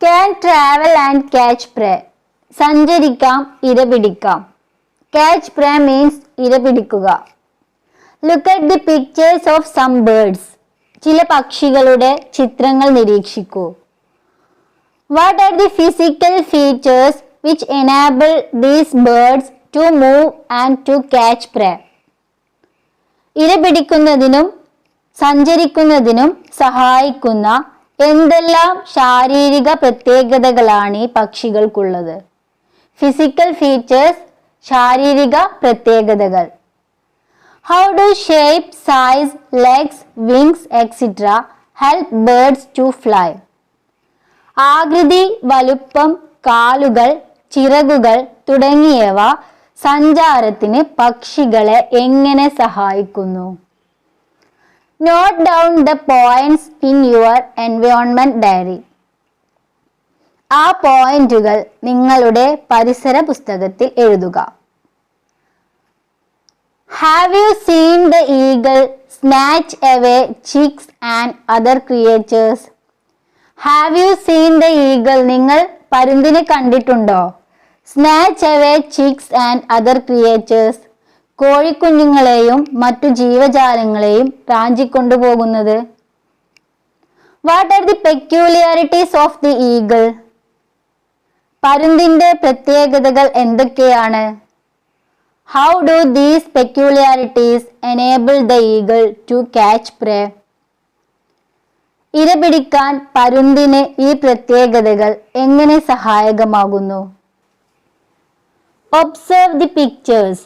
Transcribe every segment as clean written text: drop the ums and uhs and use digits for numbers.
Can travel and catch prey. സഞ്ചരിക്കാം, ഇരപിടിക്കാം. Catch prey means ഇരപിടിക്കുക. Look at the pictures of some birds. ചില പക്ഷികളുടെ ചിത്രങ്ങൾ നിരീക്ഷിക്കൂ. What are the physical features which enable these birds to move and to catch prey? ഇരപിടിക്കുന്നതിനും സഞ്ചരിക്കുന്നതിനും സഹായിക്കുന്ന എന്തെല്ലാം ശാരീരിക പ്രത്യേകതകളാണ് ഈ പക്ഷികൾക്കുള്ളത്? Physical features, ശാരീരിക പ്രത്യേകതകൾ. How do shape, size, legs, wings, etc. help birds to fly? ആകൃതി, വലുപ്പം, കാലുകൾ, ചിറകുകൾ തുടങ്ങിയവ സഞ്ചാരത്തിന് പക്ഷികളെ എങ്ങനെ സഹായിക്കുന്നു? Note down the points in your environment diary. ആ പോയിന്റുകൾ നിങ്ങളുടെ പരിസര പുസ്തകത്തിൽ എഴുതുക. Have you seen the eagle snatch away chicks and other creatures? Have you seen the eagle? നിങ്ങൾ പരുന്തിനെ കണ്ടിട്ടുണ്ടോ? Snatch away chicks and other creatures. കോഴിക്കുഞ്ഞുങ്ങളെയും മറ്റു ജീവജാലങ്ങളെയും റാഞ്ചിക്കൊണ്ടുപോകുന്നത്. What are the peculiarities of the eagle? പരുന്തിന്റെ പ്രത്യേകതകൾ എന്തൊക്കെയാണ്? How do these peculiarities enable the eagle to catch prey? ഇരപിടിക്കാൻ പരുന്തിന് ഈ പ്രത്യേകതകൾ എങ്ങനെ സഹായകമാകുന്നു? Observe the pictures.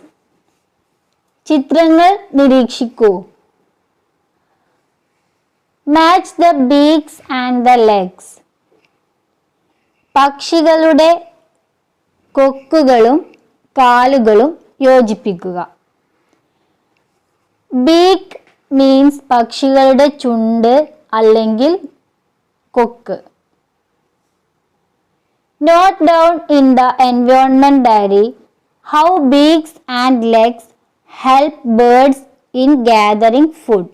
ചിത്രങ്ങൾ നിരീക്ഷിക്കൂ. Match the beaks and the legs. പക്ഷികളുടെ കൊക്കുകളും കാലുകളും യോജിപ്പിക്കുക. ബീക്ക് മീൻസ് പക്ഷികളുടെ ചുണ്ട് അല്ലെങ്കിൽ കൊക്ക്. Note down in the environment diary how beaks and legs help birds in gathering food.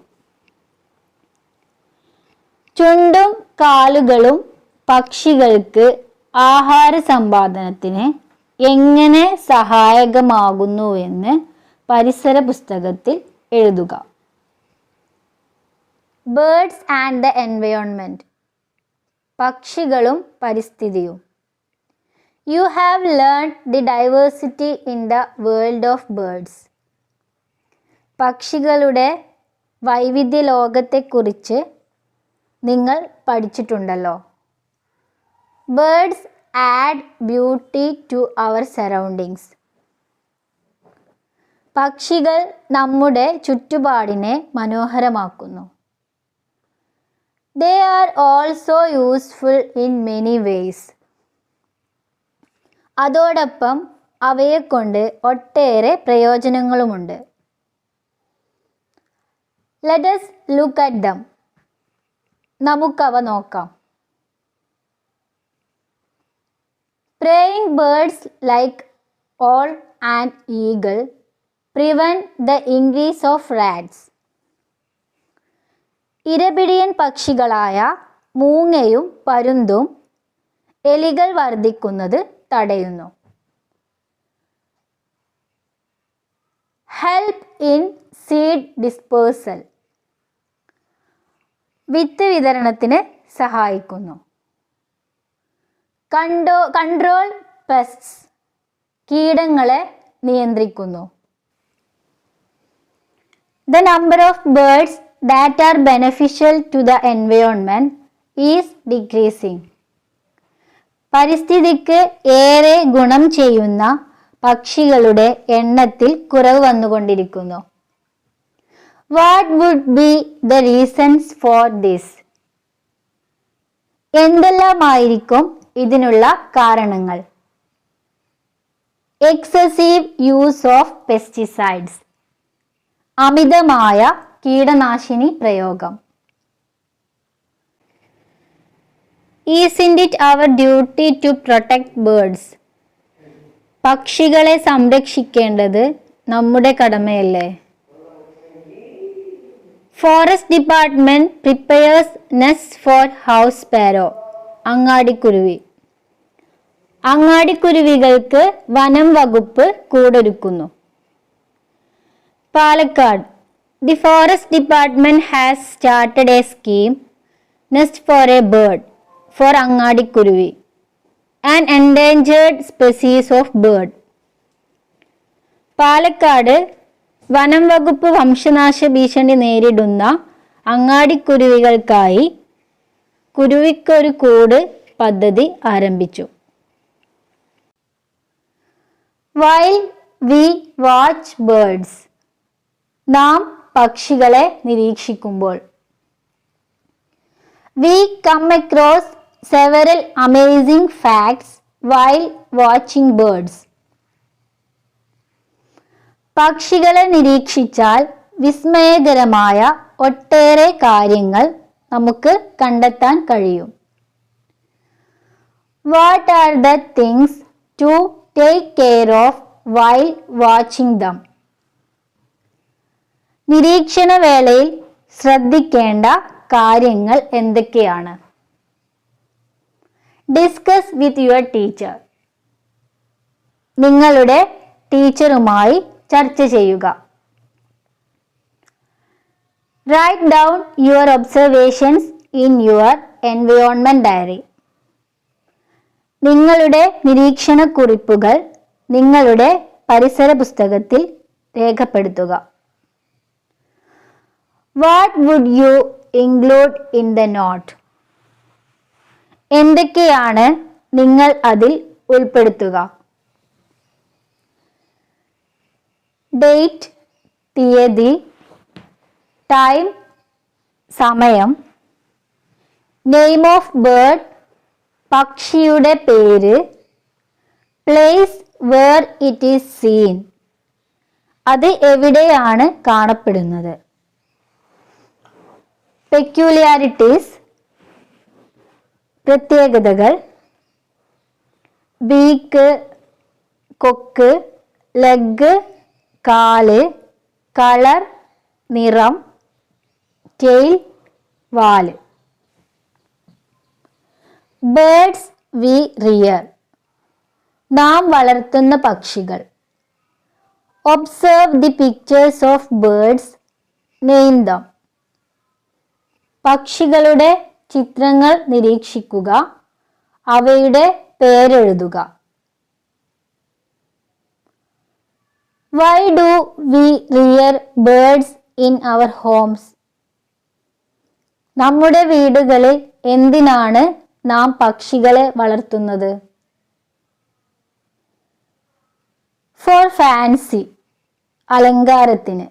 ചുണ്ടും കാലുകളും പക്ഷികൾക്ക് ആഹാര സമ്പാദനത്തിന് എങ്ങനെ സഹായകമാകുന്നുവെന്ന് പരിസര പുസ്തകത്തിൽ എഴുതുക. Birds and the environment. പക്ഷികളും പരിസ്ഥിതിയും. You have learned the diversity in the world of birds. പക്ഷികളുടെ വൈവിധ്യ ലോകത്തെക്കുറിച്ച് നിങ്ങൾ പഠിച്ചിട്ടുണ്ടല്ലോ. Birds add beauty to our surroundings. പക്ഷികൾ നമ്മുടെ ചുറ്റുപാടിനെ മനോഹരമാക്കുന്നു. They are also useful in many ways. അതോടൊപ്പം അവയെക്കൊണ്ട് ഒട്ടേറെ പ്രയോജനങ്ങളുമുണ്ട്. Let us look at them. നമുക്കവ നോക്കാം. Preying birds like owl and eagle prevent the increase of rats. ഇരപിടിയൻ പക്ഷികളായ മൂങ്ങയും പരുന്തും എലികൾ വർദ്ധിക്കുന്നത് തടയുന്നു. Help in seed dispersal. വിത്ത് വിതരണത്തിന് സഹായിക്കുന്നു. കൺട്രോൾ പെസ്റ്റ്സ്. കീടങ്ങളെ നിയന്ത്രിക്കുന്നു. The number of birds that are beneficial to the environment is decreasing. പരിസ്ഥിതിക്ക് ഏറെ ഗുണം ചെയ്യുന്ന പക്ഷികളുടെ എണ്ണത്തിൽ കുറവ് വന്നുകൊണ്ടിരിക്കുന്നു. What would be the reasons for this? എന്തെല്ലാമായിരിക്കും ഇതിനുള്ള കാരണങ്ങൾ? Excessive use of pesticides. അമിതമായ കീടനാശിനി പ്രയോഗം. Isn't it our duty to protect birds? പക്ഷികളെ സംരക്ഷിക്കേണ്ടത് നമ്മുടെ കടമയല്ലേ? Forest Department prepares nests for house sparrow. അങ്ങാടിക്കുരുവി. അങ്ങാടിക്കുരുവികൾക്ക് വനം വകുപ്പ് കൂടൊരുക്കുന്നു. Palakkad. The Forest Department has started a scheme, Nest for a Bird, for അങ്ങാടിക്കുരുവി, an endangered species of bird. Palakkad വനം വകുപ്പ് വംശനാശ ഭീഷണി നേരിടുന്ന അങ്ങാടിക്കുരുവികൾക്കായി കുരുവിക്കൊരു കൂട് പദ്ധതി ആരംഭിച്ചു. While we watch birds, നാം പക്ഷികളെ നിരീക്ഷിക്കുമ്പോൾ. We come across several amazing facts while watching birds. പക്ഷികളെ നിരീക്ഷിച്ചാൽ വിസ്മയകരമായ ഒട്ടേറെ കാര്യങ്ങൾ നമുക്ക് കണ്ടെത്താൻ കഴിയും. What are the things to take care of while watching them? നിരീക്ഷണ വേളയിൽ ശ്രദ്ധിക്കേണ്ട കാര്യങ്ങൾ എന്തൊക്കെയാണ്? Discuss with your teacher. നിങ്ങളുടെ ടീച്ചറുമായി ചർച്ച ചെയ്യുക. Write down your observations in your environment diary. നിങ്ങളുടെ നിരീക്ഷണക്കുറിപ്പുകൾ നിങ്ങളുടെ പരിസര പുസ്തകത്തിൽ രേഖപ്പെടുത്തുക. What would you include in the note? എന്തൊക്കെയാണ് നിങ്ങൾ അതിൽ ഉൾപ്പെടുത്തുക? ഡേറ്റ്, തീയതി, ടൈം, സമയം, നെയിം ഓഫ് ബേർഡ്, പക്ഷിയുടെ പേര്, place where it is seen, അത് എവിടെയാണ് കാണപ്പെടുന്നത്, പെക്യുലിയാരിറ്റീസ്, പ്രത്യേകതകൾ, ബീക്ക്, കൊക്ക്, ലെഗ്, കാല്, കളർ, നിറം, ടെയിൽ, വാല്. ബേർഡ്സ് വി റിയർ, നാം വളർത്തുന്ന പക്ഷികൾ. Observe the pictures of birds, name dum. പക്ഷികളുടെ ചിത്രങ്ങൾ നിരീക്ഷിക്കുക, അവയുടെ പേരെഴുതുക. Why do we rear birds in our homes? നമ്മുടെ വീടുകളിൽ എന്തിനാണ് നാം പക്ഷികളെ വളർത്തുന്നത്? For fancy, അലങ്കാരത്തിന്.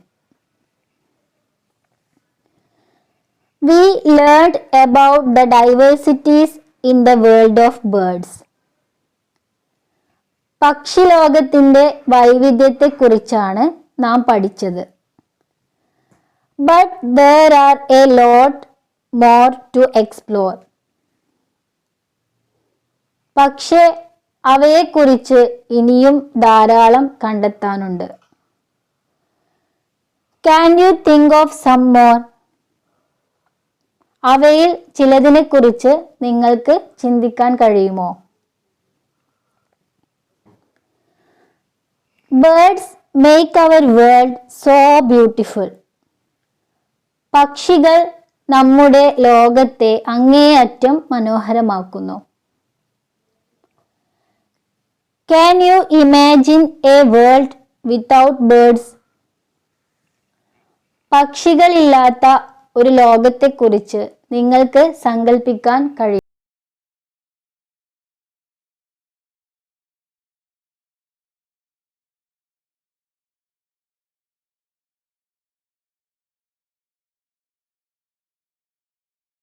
We learned about the diversities in the world of birds. പക്ഷിലോകത്തിൻ്റെ വൈവിധ്യത്തെക്കുറിച്ചാണ് നാം പഠിച്ചത്. But there are a lot more to explore. പക്ഷേ അവയെക്കുറിച്ച് ഇനിയും ധാരാളം കണ്ടെത്താനുണ്ട്. Can you think of some more? അവയിൽ ചിലതിനെക്കുറിച്ച് നിങ്ങൾക്ക് ചിന്തിക്കാൻ കഴിയുമോ? Birds make our world so beautiful. പക്ഷികൾ നമ്മുടെ ലോകത്തെ അങ്ങേയറ്റം മനോഹരമാക്കുന്നു. Can you imagine a world without birds? പക്ഷികളില്ലാത്ത ഒരു ലോകത്തെക്കുറിച്ച് നിങ്ങൾക്ക് സങ്കല്പിക്കാൻ കഴിയും.